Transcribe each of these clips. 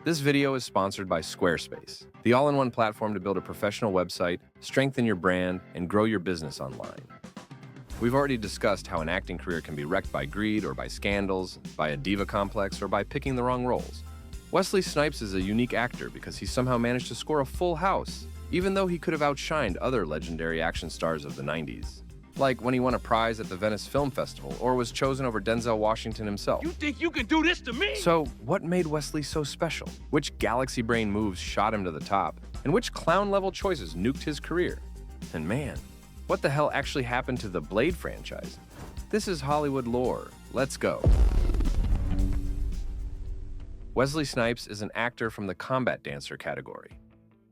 This video is sponsored by Squarespace, the all-in-one platform to build a professional website, strengthen your brand, and grow your business online. We've already discussed how an acting career can be wrecked by greed or by scandals, by a diva complex, or by picking the wrong roles. Wesley Snipes is a unique actor because he somehow managed to score a full house, even though he could have outshined other legendary action stars of the 90s. Like when he won a prize at the Venice Film Festival or was chosen over Denzel Washington himself. You think you can do this to me? So, what made Wesley so special? Which galaxy brain moves shot him to the top? And which clown-level choices nuked his career? And man, what the hell actually happened to the Blade franchise? This is Hollywood lore. Let's go. Wesley Snipes is an actor from the combat dancer category.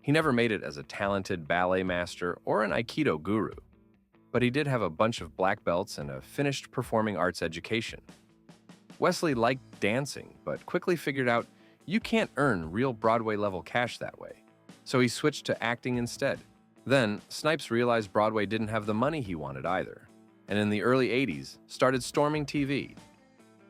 He never made it as a talented ballet master or an Aikido guru, but he did have a bunch of black belts and a finished performing arts education. Wesley liked dancing, but quickly figured out you can't earn real Broadway-level cash that way, so he switched to acting instead. Then, Snipes realized Broadway didn't have the money he wanted either, and in the early 80s, started storming TV.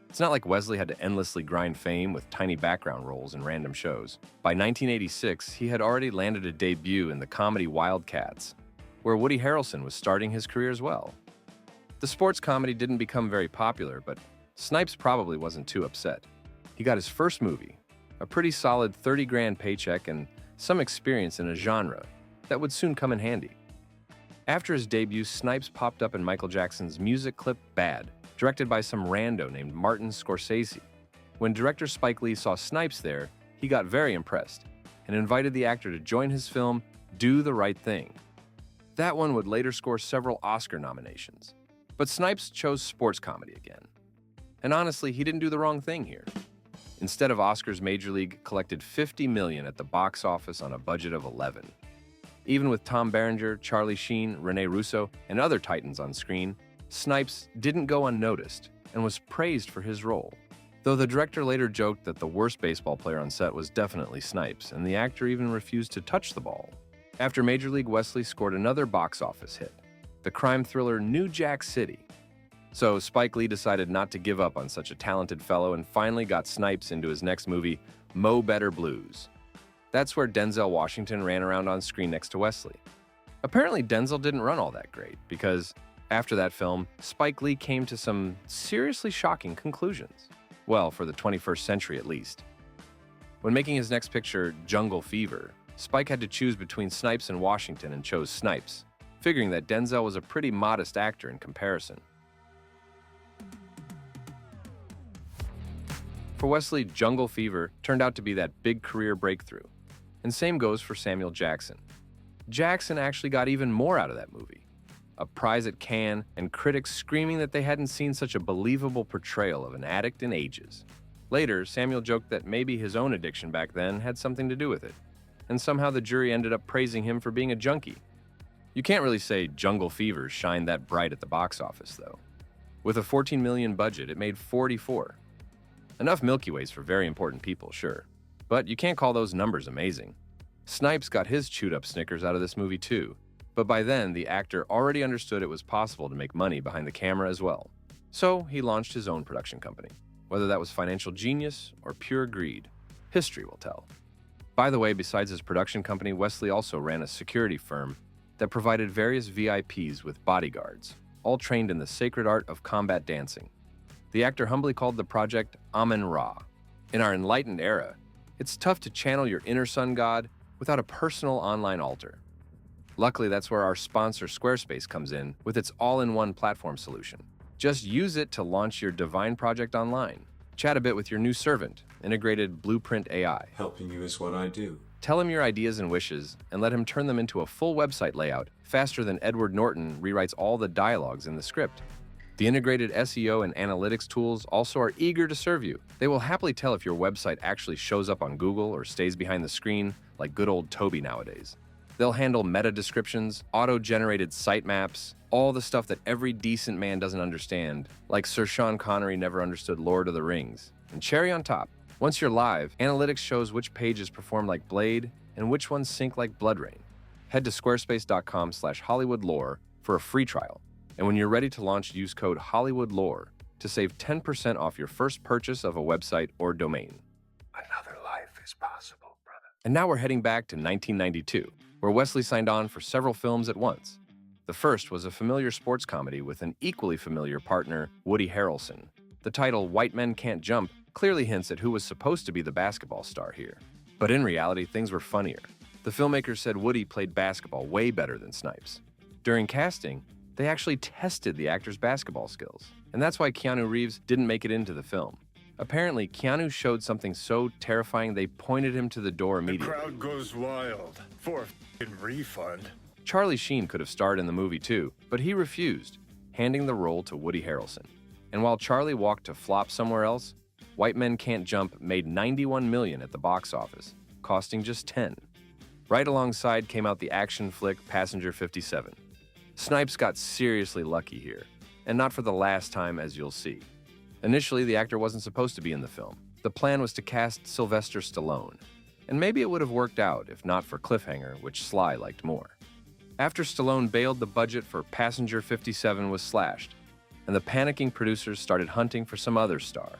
It's not like Wesley had to endlessly grind fame with tiny background roles in random shows. By 1986, he had already landed a debut in the comedy Wildcats, where Woody Harrelson was starting his career as well. The sports comedy didn't become very popular, but Snipes probably wasn't too upset. He got his first movie, a pretty solid 30 grand paycheck, and some experience in a genre that would soon come in handy. After his debut, Snipes popped up in Michael Jackson's music clip Bad, directed by some rando named Martin Scorsese. When director Spike Lee saw Snipes there, he got very impressed and invited the actor to join his film Do the Right Thing. That one would later score several Oscar nominations. But Snipes chose sports comedy again. And honestly, he didn't do the wrong thing here. Instead of Oscars, Major League collected $50 million at the box office on a budget of 11. Even with Tom Berenger, Charlie Sheen, Rene Russo, and other titans on screen, Snipes didn't go unnoticed and was praised for his role. Though the director later joked that the worst baseball player on set was definitely Snipes, and the actor even refused to touch the ball. After Major League, Wesley scored another box office hit, the crime thriller New Jack City. So Spike Lee decided not to give up on such a talented fellow and finally got Snipes into his next movie, Mo Better Blues. That's where Denzel Washington ran around on screen next to Wesley. Apparently Denzel didn't run all that great, because after that film, Spike Lee came to some seriously shocking conclusions. Well, for the 21st century at least. When making his next picture, Jungle Fever, Spike had to choose between Snipes and Washington and chose Snipes, figuring that Denzel was a pretty modest actor in comparison. For Wesley, Jungle Fever turned out to be that big career breakthrough. And same goes for Samuel Jackson. Jackson actually got even more out of that movie. A prize at Cannes, and critics screaming that they hadn't seen such a believable portrayal of an addict in ages. Later, Samuel joked that maybe his own addiction back then had something to do with it, and somehow the jury ended up praising him for being a junkie. You can't really say Jungle Fever shined that bright at the box office, though. With a $14 million budget, it made 44. Enough Milky Ways for very important people, sure. But you can't call those numbers amazing. Snipes got his chewed-up Snickers out of this movie too, but by then the actor already understood it was possible to make money behind the camera as well. So he launched his own production company. Whether that was financial genius or pure greed, history will tell. By the way, besides his production company, Wesley also ran a security firm that provided various VIPs with bodyguards, all trained in the sacred art of combat dancing. The actor humbly called the project Amun-Ra. In our enlightened era, it's tough to channel your inner sun god without a personal online altar. Luckily, that's where our sponsor Squarespace comes in with its all-in-one platform solution. Just use it to launch your divine project online. Chat a bit with your new servant, integrated Blueprint AI. Helping you is what I do. Tell him your ideas and wishes, and let him turn them into a full website layout faster than Edward Norton rewrites all the dialogues in the script. The integrated SEO and analytics tools also are eager to serve you. They will happily tell if your website actually shows up on Google or stays behind the screen like good old Toby nowadays. They'll handle meta descriptions, auto-generated sitemaps, all the stuff that every decent man doesn't understand, like Sir Sean Connery never understood Lord of the Rings. And cherry on top, once you're live, analytics shows which pages perform like Blade and which ones sync like Blood Rain. Head to squarespace.com/HollywoodLore for a free trial. And when you're ready to launch, use code HollywoodLore to save 10% off your first purchase of a website or domain. Another life is possible, brother. And now we're heading back to 1992, where Wesley signed on for several films at once. The first was a familiar sports comedy with an equally familiar partner, Woody Harrelson. The title White Men Can't Jump clearly hints at who was supposed to be the basketball star here. But in reality, things were funnier. The filmmakers said Woody played basketball way better than Snipes. During casting, they actually tested the actor's basketball skills, and that's why Keanu Reeves didn't make it into the film. Apparently, Keanu showed something so terrifying they pointed him to the door immediately. The crowd goes wild for a f***ing refund. Charlie Sheen could have starred in the movie too, but he refused, handing the role to Woody Harrelson. And while Charlie walked to flop somewhere else, White Men Can't Jump made $91 million at the box office, costing just $10. Right alongside came out the action flick Passenger 57. Snipes got seriously lucky here, and not for the last time, as you'll see. Initially, the actor wasn't supposed to be in the film. The plan was to cast Sylvester Stallone, and maybe it would have worked out if not for Cliffhanger, which Sly liked more. After Stallone bailed, the budget for Passenger 57 was slashed, and the panicking producers started hunting for some other star.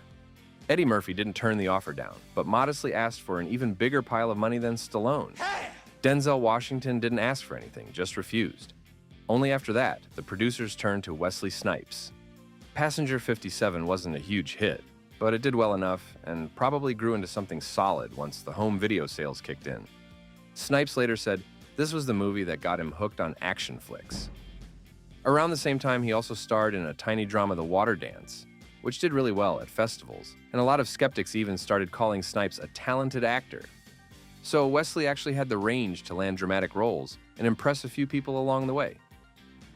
Eddie Murphy didn't turn the offer down, but modestly asked for an even bigger pile of money than Stallone. Denzel Washington didn't ask for anything, just refused. Only after that, the producers turned to Wesley Snipes. Passenger 57 wasn't a huge hit, but it did well enough and probably grew into something solid once the home video sales kicked in. Snipes later said this was the movie that got him hooked on action flicks. Around the same time, he also starred in a tiny drama, The Water Dance, which did really well at festivals, and a lot of skeptics even started calling Snipes a talented actor. So Wesley actually had the range to land dramatic roles and impress a few people along the way.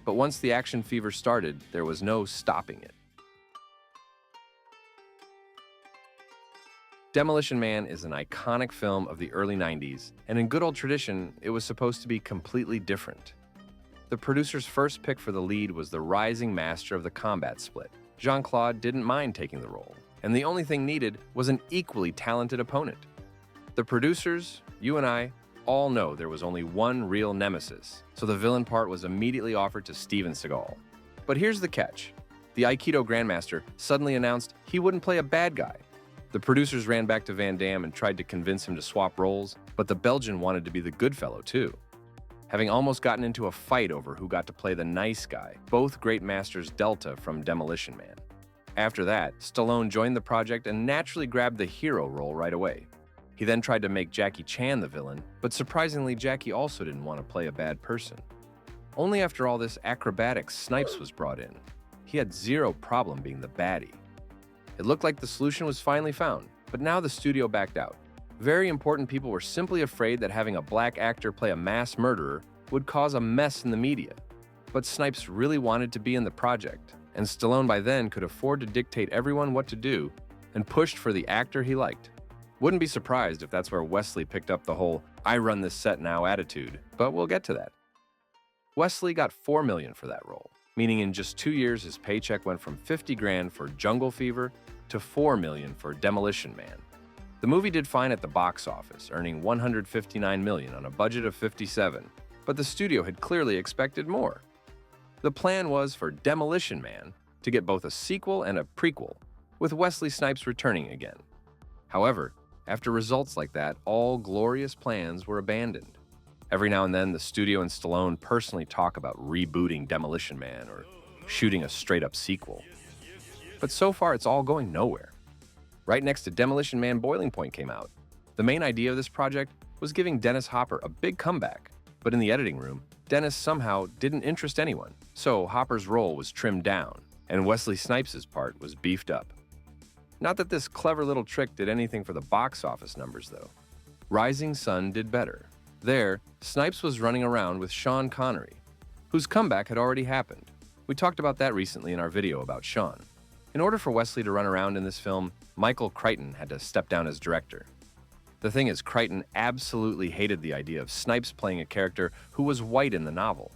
But once the action fever started, there was no stopping it. Demolition Man is an iconic film of the early 90s, and in good old tradition, it was supposed to be completely different. The producer's first pick for the lead was the rising master of the combat split. Jean-Claude didn't mind taking the role, and the only thing needed was an equally talented opponent. The producers, you and I, all know there was only one real nemesis, so the villain part was immediately offered to Steven Seagal. But here's the catch. The Aikido Grandmaster suddenly announced he wouldn't play a bad guy. The producers ran back to Van Damme and tried to convince him to swap roles, but the Belgian wanted to be the good fellow too. Having almost gotten into a fight over who got to play the nice guy, both great masters Delta from Demolition Man. After that, Stallone joined the project and naturally grabbed the hero role right away. He then tried to make Jackie Chan the villain, but surprisingly, Jackie also didn't want to play a bad person. Only after all this acrobatics, Snipes was brought in. He had zero problem being the baddie. It looked like the solution was finally found, but now the studio backed out. Very important people were simply afraid that having a black actor play a mass murderer would cause a mess in the media. But Snipes really wanted to be in the project, and Stallone by then could afford to dictate everyone what to do and pushed for the actor he liked. Wouldn't be surprised if that's where Wesley picked up the whole "I run this set now" attitude, but we'll get to that. Wesley got $4 million for that role, meaning in just 2 years his paycheck went from $50 grand for Jungle Fever to $4 million for Demolition Man. The movie did fine at the box office, earning $159 million on a budget of $57, but the studio had clearly expected more. The plan was for Demolition Man to get both a sequel and a prequel, with Wesley Snipes returning again. However, after results like that, all glorious plans were abandoned. Every now and then, the studio and Stallone personally talk about rebooting Demolition Man or shooting a straight-up sequel. But so far, it's all going nowhere. Right next to Demolition Man, Boiling Point came out. The main idea of this project was giving Dennis Hopper a big comeback, but in the editing room, Dennis somehow didn't interest anyone, so Hopper's role was trimmed down, and Wesley Snipes' part was beefed up. Not that this clever little trick did anything for the box office numbers, though. Rising Sun did better. There, Snipes was running around with Sean Connery, whose comeback had already happened. We talked about that recently in our video about Sean. In order for Wesley to run around in this film, Michael Crichton had to step down as director. The thing is, Crichton absolutely hated the idea of Snipes playing a character who was white in the novel.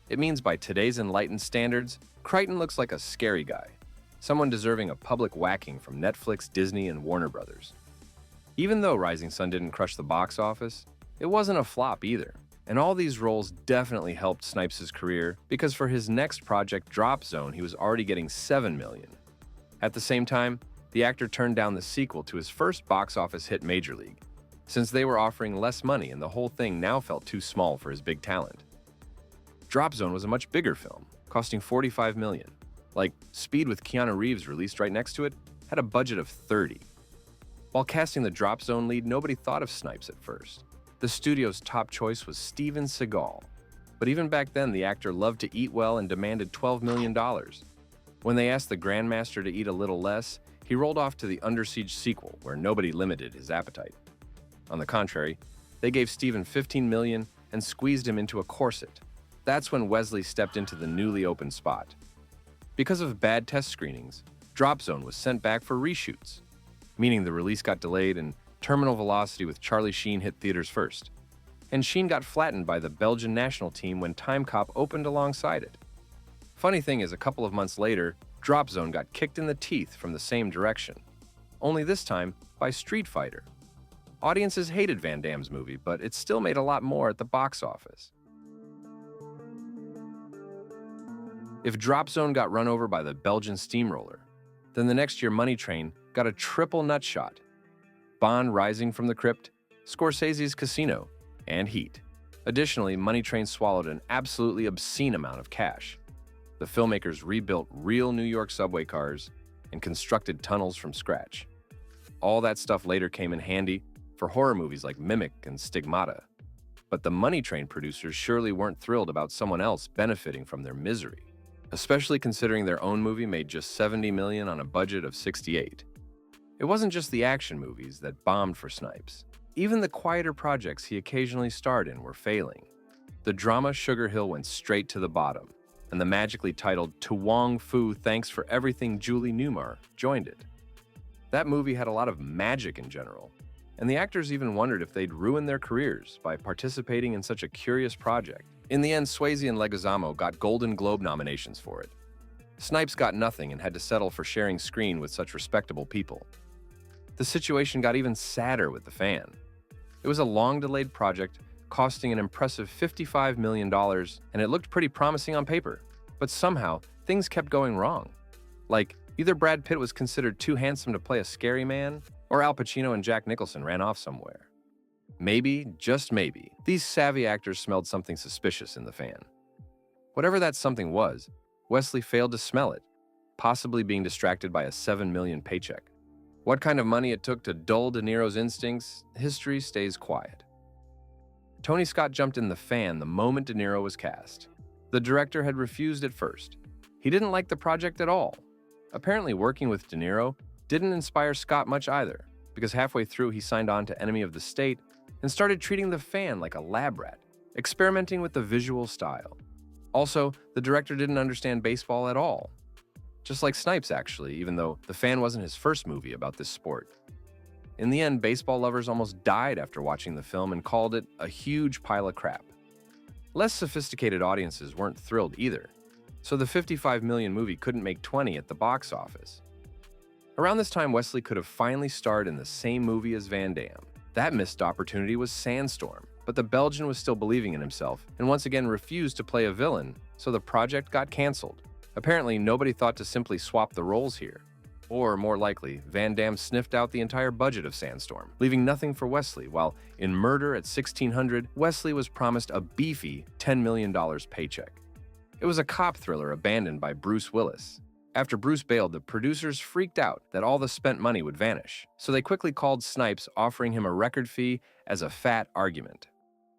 It means by today's enlightened standards, Crichton looks like a scary guy, someone deserving a public whacking from Netflix, Disney, and Warner Brothers. Even though Rising Sun didn't crush the box office, it wasn't a flop either. And all these roles definitely helped Snipes' career because for his next project, Drop Zone, he was already getting $7 million. At the same time, the actor turned down the sequel to his first box office hit, Major League, since they were offering less money and the whole thing now felt too small for his big talent. Drop Zone was a much bigger film, costing $45 million. Like, Speed with Keanu Reeves released right next to it had a budget of $30 million. While casting the Drop Zone lead, nobody thought of Snipes at first. The studio's top choice was Steven Seagal. But even back then, the actor loved to eat well and demanded $12 million. When they asked the Grandmaster to eat a little less, he rolled off to the Under Siege sequel, where nobody limited his appetite. On the contrary, they gave Steven $15 million and squeezed him into a corset. That's when Wesley stepped into the newly opened spot. Because of bad test screenings, Drop Zone was sent back for reshoots, meaning the release got delayed and Terminal Velocity with Charlie Sheen hit theaters first. And Sheen got flattened by the Belgian national team when Time Cop opened alongside it. Funny thing is, a couple of months later, Drop Zone got kicked in the teeth from the same direction, only this time by Street Fighter. Audiences hated Van Damme's movie, but it still made a lot more at the box office. If Drop Zone got run over by the Belgian steamroller, then the next year Money Train got a triple nutshot: Bond Rising from the Crypt, Scorsese's Casino, and Heat. Additionally, Money Train swallowed an absolutely obscene amount of cash. The filmmakers rebuilt real New York subway cars and constructed tunnels from scratch. All that stuff later came in handy for horror movies like Mimic and Stigmata. But the Money Train producers surely weren't thrilled about someone else benefiting from their misery, especially considering their own movie made just $70 million on a budget of $68 million. It wasn't just the action movies that bombed for Snipes. Even the quieter projects he occasionally starred in were failing. The drama Sugar Hill went straight to the bottom, and the magically titled To Wong Fu Thanks for Everything Julie Newmar joined it. That movie had a lot of magic in general, and the actors even wondered if they'd ruin their careers by participating in such a curious project. In the end, Swayze and Leguizamo got Golden Globe nominations for it. Snipes got nothing and had to settle for sharing screen with such respectable people. The situation got even sadder with The Fan. It was a long-delayed project costing an impressive $55 million, and it looked pretty promising on paper. But somehow, things kept going wrong. Like, either Brad Pitt was considered too handsome to play a scary man, or Al Pacino and Jack Nicholson ran off somewhere. Maybe, just maybe, these savvy actors smelled something suspicious in The Fan. Whatever that something was, Wesley failed to smell it, possibly being distracted by a $7 million paycheck. What kind of money it took to dull De Niro's instincts, history stays quiet. Tony Scott jumped in The Fan the moment De Niro was cast. The director had refused at first. He didn't like the project at all. Apparently, working with De Niro didn't inspire Scott much either, because halfway through he signed on to Enemy of the State and started treating The Fan like a lab rat, experimenting with the visual style. Also, the director didn't understand baseball at all. Just like Snipes, actually, even though The Fan wasn't his first movie about this sport. In the end, baseball lovers almost died after watching the film and called it a huge pile of crap. Less sophisticated audiences weren't thrilled either, so the $55 million movie couldn't make $20 at the box office. Around this time, Wesley could have finally starred in the same movie as Van Damme. That missed opportunity was Sandstorm, but the Belgian was still believing in himself and once again refused to play a villain, so the project got canceled. Apparently, nobody thought to simply swap the roles here. Or, more likely, Van Damme sniffed out the entire budget of Sandstorm, leaving nothing for Wesley, while in Murder at 1600, Wesley was promised a beefy $10 million paycheck. It was a cop thriller abandoned by Bruce Willis. After Bruce bailed, the producers freaked out that all the spent money would vanish, so they quickly called Snipes, offering him a record fee as a fat argument.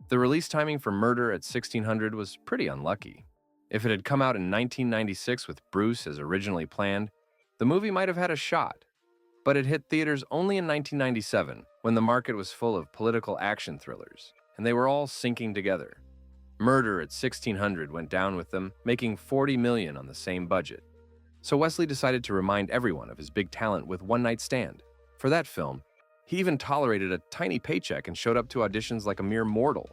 The release timing for Murder at 1600 was pretty unlucky. If it had come out in 1996 with Bruce as originally planned, the movie might have had a shot. But it hit theaters only in 1997, when the market was full of political action thrillers, and they were all syncing together. Murder at 1600 went down with them, making $40 million on the same budget. So Wesley decided to remind everyone of his big talent with One Night Stand. For that film, he even tolerated a tiny paycheck and showed up to auditions like a mere mortal.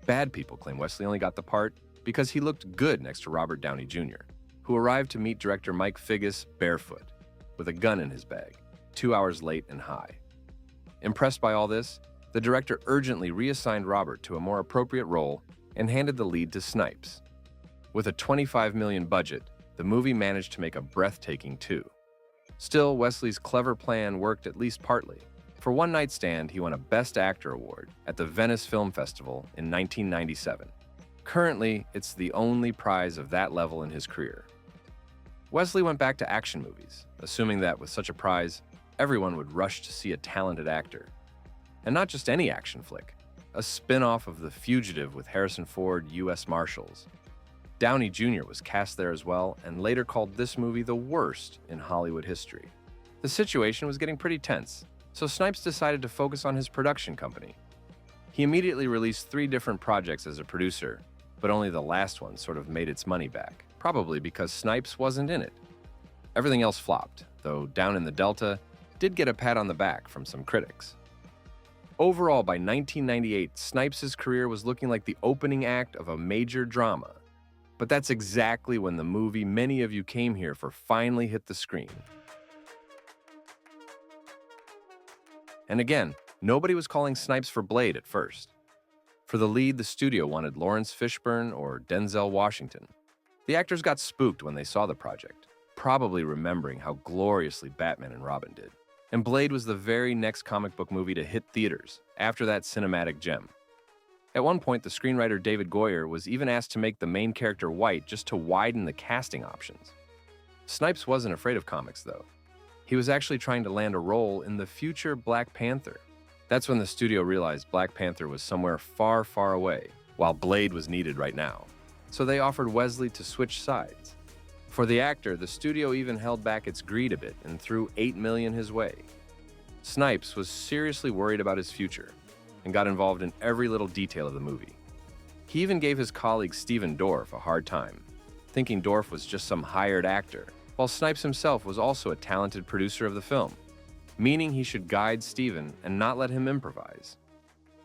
Bad people claim Wesley only got the part because he looked good next to Robert Downey Jr., who arrived to meet director Mike Figgis barefoot, with a gun in his bag, 2 hours late and high. Impressed by all this, the director urgently reassigned Robert to a more appropriate role and handed the lead to Snipes. With a $25 million budget, the movie managed to make a breathtaking $2. Still, Wesley's clever plan worked at least partly. For One Night Stand, he won a Best Actor award at the Venice Film Festival in 1997. Currently, it's the only prize of that level in his career. Wesley went back to action movies, assuming that with such a prize, everyone would rush to see a talented actor. And not just any action flick, a spin-off of The Fugitive with Harrison Ford, U.S. Marshals. Downey Jr. was cast there as well, and later called this movie the worst in Hollywood history. The situation was getting pretty tense, so Snipes decided to focus on his production company. He immediately released 3 different projects as a producer, but only the last one sort of made its money back, probably because Snipes wasn't in it. Everything else flopped, though Down in the Delta did get a pat on the back from some critics. Overall, by 1998, Snipes' career was looking like the opening act of a major drama. But that's exactly when the movie many of you came here for finally hit the screen. And again, nobody was calling Snipes for Blade at first. For the lead, the studio wanted Lawrence Fishburne or Denzel Washington. The actors got spooked when they saw the project, probably remembering how gloriously Batman and Robin did. And Blade was the very next comic book movie to hit theaters after that cinematic gem. At one point, the screenwriter David Goyer was even asked to make the main character white just to widen the casting options. Snipes wasn't afraid of comics, though. He was actually trying to land a role in the future Black Panther. That's when the studio realized Black Panther was somewhere far, far away, while Blade was needed right now. So they offered Wesley to switch sides. For the actor, the studio even held back its greed a bit and threw $8 million his way. Snipes was seriously worried about his future and got involved in every little detail of the movie. He even gave his colleague Stephen Dorff a hard time, thinking Dorff was just some hired actor, while Snipes himself was also a talented producer of the film, meaning he should guide Stephen and not let him improvise.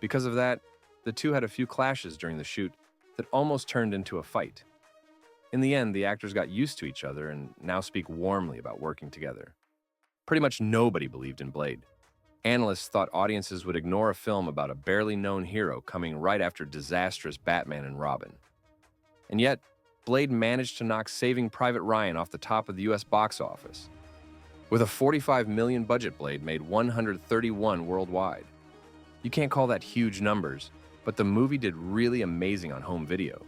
Because of that, the two had a few clashes during the shoot that almost turned into a fight. In the end, the actors got used to each other and now speak warmly about working together. Pretty much nobody believed in Blade. Analysts thought audiences would ignore a film about a barely known hero coming right after disastrous Batman and Robin. And yet, Blade managed to knock Saving Private Ryan off the top of the US box office. With a $45 million budget, Blade made $131 worldwide. You can't call that huge numbers, but the movie did really amazing on home video.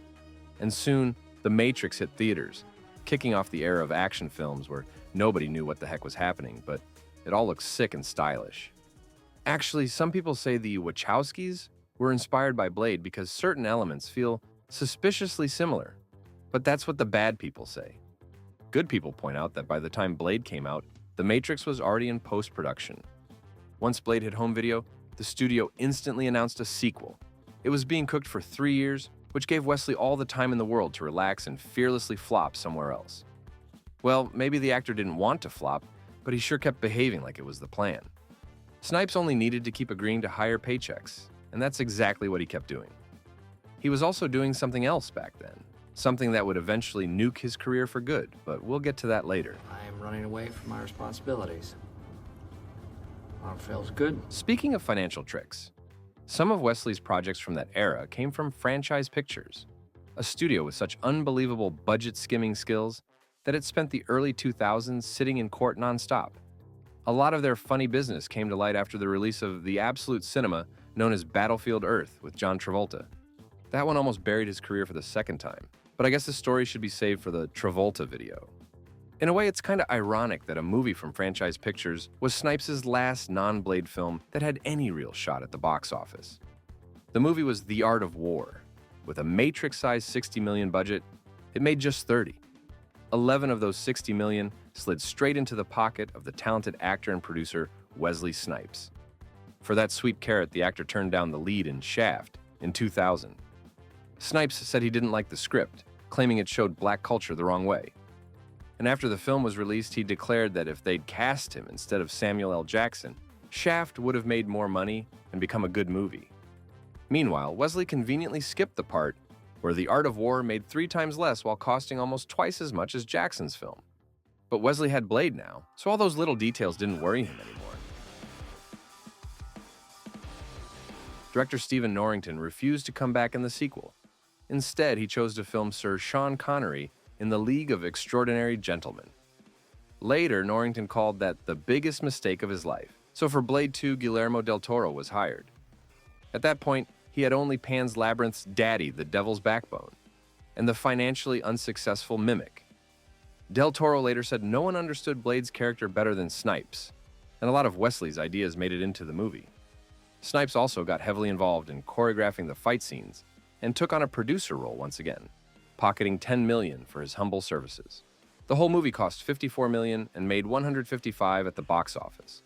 And soon, The Matrix hit theaters, kicking off the era of action films where nobody knew what the heck was happening, but it all looked sick and stylish. Actually, some people say the Wachowskis were inspired by Blade because certain elements feel suspiciously similar. But that's what the bad people say. Good people point out that by the time Blade came out, The Matrix was already in post-production. Once Blade hit home video, the studio instantly announced a sequel. It was being cooked for 3 years, which gave Wesley all the time in the world to relax and fearlessly flop somewhere else. Well, maybe the actor didn't want to flop, but he sure kept behaving like it was the plan. Snipes only needed to keep agreeing to higher paychecks, and that's exactly what he kept doing. He was also doing something else back then, something that would eventually nuke his career for good, but we'll get to that later. I am running away from my responsibilities. Well, it feels good. Speaking of financial tricks, some of Wesley's projects from that era came from Franchise Pictures, a studio with such unbelievable budget skimming skills that it spent the early 2000s sitting in court nonstop. A lot of their funny business came to light after the release of the absolute cinema known as Battlefield Earth with John Travolta. That one almost buried his career for the second time, but I guess the story should be saved for the Travolta video. In a way, it's kind of ironic that a movie from Franchise Pictures was Snipes' last non-Blade film that had any real shot at the box office. The movie was The Art of War. With a Matrix-sized $60 million budget, it made just 30. 11 of those $60 million slid straight into the pocket of the talented actor and producer Wesley Snipes. For that sweet carrot, the actor turned down the lead in Shaft in 2000. Snipes said he didn't like the script, claiming it showed black culture the wrong way. And after the film was released, he declared that if they'd cast him instead of Samuel L. Jackson, Shaft would have made more money and become a good movie. Meanwhile, Wesley conveniently skipped the part where The Art of War made 3 times less while costing almost twice as much as Jackson's film. But Wesley had Blade now, so all those little details didn't worry him anymore. Director Stephen Norrington refused to come back in the sequel. Instead, he chose to film Sir Sean Connery in The League of Extraordinary Gentlemen. Later, Norrington called that the biggest mistake of his life, So for Blade 2, Guillermo del Toro was hired. At that point, he had only Pan's Labyrinth's daddy, the Devil's Backbone, and the financially unsuccessful Mimic. Del Toro later said no one understood Blade's character better than Snipes, and a lot of Wesley's ideas made it into the movie. Snipes also got heavily involved in choreographing the fight scenes and took on a producer role once again, pocketing $10 million for his humble services. The whole movie cost $54 million and made $155 million at the box office,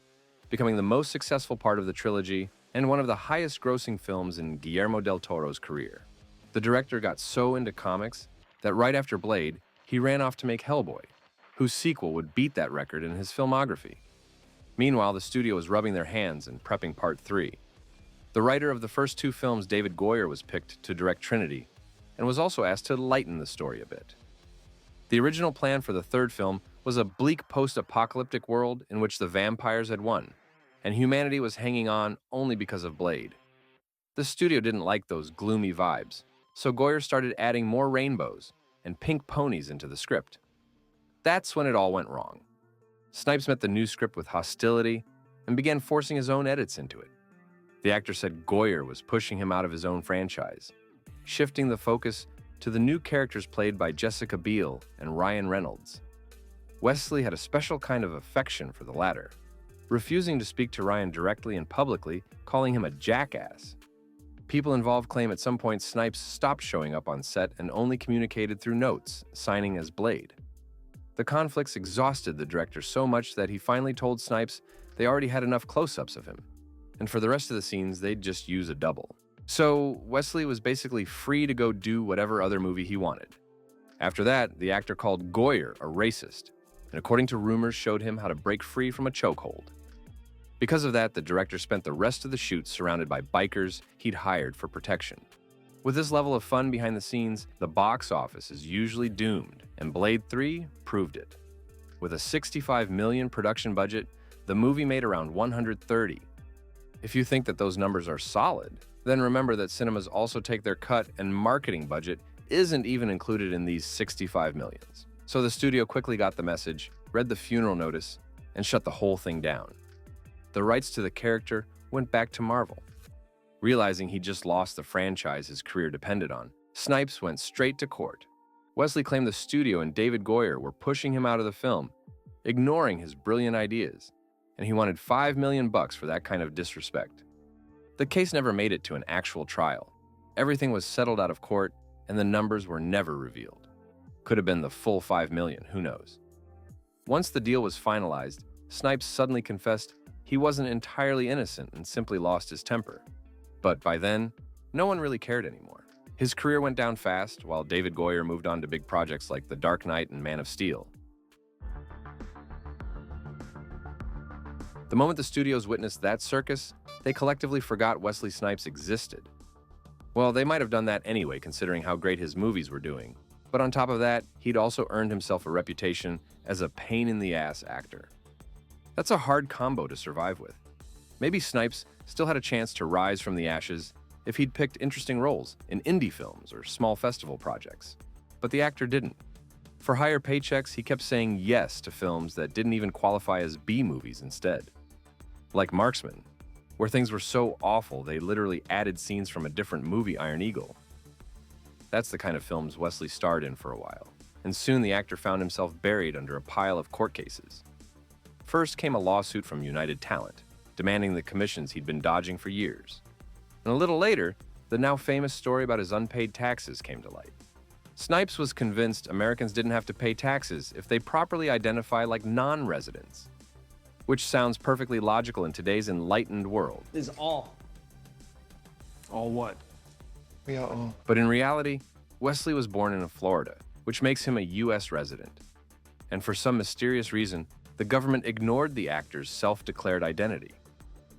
becoming the most successful part of the trilogy and one of the highest-grossing films in Guillermo del Toro's career. The director got so into comics that right after Blade, he ran off to make Hellboy, whose sequel would beat that record in his filmography. Meanwhile, the studio was rubbing their hands and prepping Part 3. The writer of the first two films, David Goyer, was picked to direct Trinity and was also asked to lighten the story a bit. The original plan for the third film was a bleak post-apocalyptic world in which the vampires had won, and humanity was hanging on only because of Blade. The studio didn't like those gloomy vibes, so Goyer started adding more rainbows and pink ponies into the script. That's when it all went wrong. Snipes met the new script with hostility and began forcing his own edits into it. The actor said Goyer was pushing him out of his own franchise, shifting the focus to the new characters played by Jessica Biel and Ryan Reynolds. Wesley had a special kind of affection for the latter, refusing to speak to Ryan directly and publicly, calling him a jackass. People involved claim at some point Snipes stopped showing up on set and only communicated through notes, signing as Blade. The conflicts exhausted the director so much that he finally told Snipes they already had enough close-ups of him, and for the rest of the scenes, they'd just use a double. So Wesley was basically free to go do whatever other movie he wanted. After that, the actor called Goyer a racist, and according to rumors, showed him how to break free from a chokehold. Because of that, the director spent the rest of the shoot surrounded by bikers he'd hired for protection. With this level of fun behind the scenes, the box office is usually doomed, and Blade 3 proved it. With a $65 million production budget, the movie made around $130. If you think that those numbers are solid, then remember that cinemas also take their cut and marketing budget isn't even included in these $65 million. So the studio quickly got the message, read the funeral notice, and shut the whole thing down. The rights to the character went back to Marvel. Realizing he just lost the franchise his career depended on, Snipes went straight to court. Wesley claimed the studio and David Goyer were pushing him out of the film, ignoring his brilliant ideas, and he wanted $5 million for that kind of disrespect. The case never made it to an actual trial. Everything was settled out of court, and the numbers were never revealed. Could have been the full $5 million, who knows? Once the deal was finalized, Snipes suddenly confessed he wasn't entirely innocent and simply lost his temper. But by then, no one really cared anymore. His career went down fast, while David Goyer moved on to big projects like The Dark Knight and Man of Steel. The moment the studios witnessed that circus, they collectively forgot Wesley Snipes existed. Well, they might have done that anyway, considering how great his movies were doing. But on top of that, he'd also earned himself a reputation as a pain-in-the-ass actor. That's a hard combo to survive with. Maybe Snipes still had a chance to rise from the ashes if he'd picked interesting roles in indie films or small festival projects. But the actor didn't. For higher paychecks, he kept saying yes to films that didn't even qualify as B-movies instead. Like Marksman, where things were so awful they literally added scenes from a different movie, Iron Eagle. That's the kind of films Wesley starred in for a while, and soon the actor found himself buried under a pile of court cases. First came a lawsuit from United Talent, demanding the commissions he'd been dodging for years. And a little later, the now famous story about his unpaid taxes came to light. Snipes was convinced Americans didn't have to pay taxes if they properly identify like non-residents, which sounds perfectly logical in today's enlightened world. Is all. All what? We are all. But in reality, Wesley was born in Florida, which makes him a U.S. resident. And for some mysterious reason, the government ignored the actor's self-declared identity.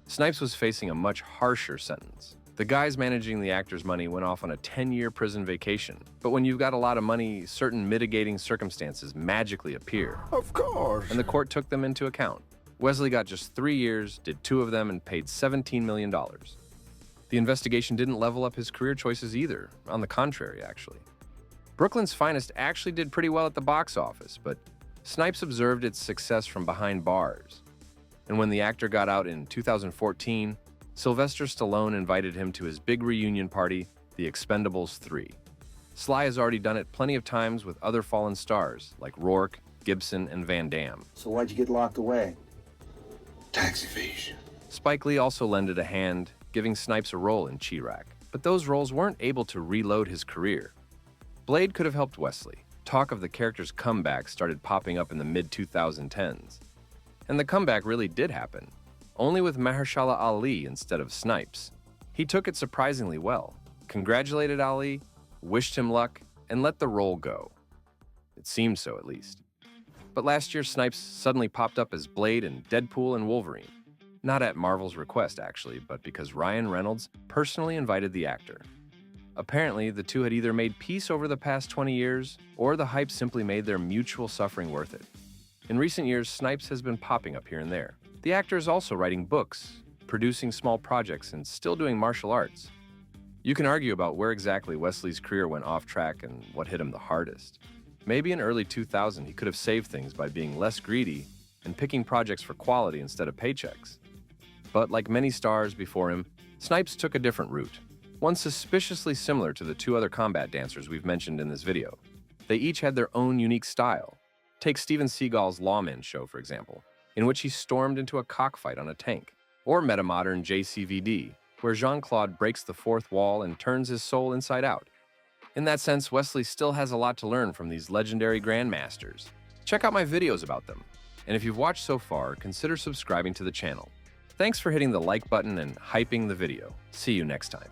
Snipes was facing a much harsher sentence. The guys managing the actor's money went off on a 10-year prison vacation. But when you've got a lot of money, certain mitigating circumstances magically appear. Of course. And the court took them into account. Wesley got just 3 years, did 2 of them, and paid $17 million. The investigation didn't level up his career choices either. On the contrary, actually. Brooklyn's Finest actually did pretty well at the box office, but Snipes observed its success from behind bars. And when the actor got out in 2014, Sylvester Stallone invited him to his big reunion party, The Expendables 3. Sly has already done it plenty of times with other fallen stars like Rourke, Gibson, and Van Damme. So why'd you get locked away? Tax evasion. Spike Lee also lended a hand, giving Snipes a role in Chirac, but those roles weren't able to reload his career. Blade could have helped Wesley. Talk of the character's comeback started popping up in the mid-2010s. And the comeback really did happen, only with Mahershala Ali instead of Snipes. He took it surprisingly well, congratulated Ali, wished him luck, and let the role go. It seemed so, at least. But last year, Snipes suddenly popped up as Blade in Deadpool and Wolverine. Not at Marvel's request, actually, but because Ryan Reynolds personally invited the actor. Apparently, the two had either made peace over the past 20 years, or the hype simply made their mutual suffering worth it. In recent years, Snipes has been popping up here and there. The actor is also writing books, producing small projects, and still doing martial arts. You can argue about where exactly Wesley's career went off track and what hit him the hardest. Maybe in early 2000 he could have saved things by being less greedy and picking projects for quality instead of paychecks. But like many stars before him, Snipes took a different route, one suspiciously similar to the two other combat dancers we've mentioned in this video. They each had their own unique style. Take Steven Seagal's Lawman show, for example, in which he stormed into a cockfight on a tank, or metamodern JCVD, where Jean-Claude breaks the fourth wall and turns his soul inside out. In that sense, Wesley still has a lot to learn from these legendary grandmasters. Check out my videos about them. And if you've watched so far, consider subscribing to the channel. Thanks for hitting the like button and hyping the video. See you next time.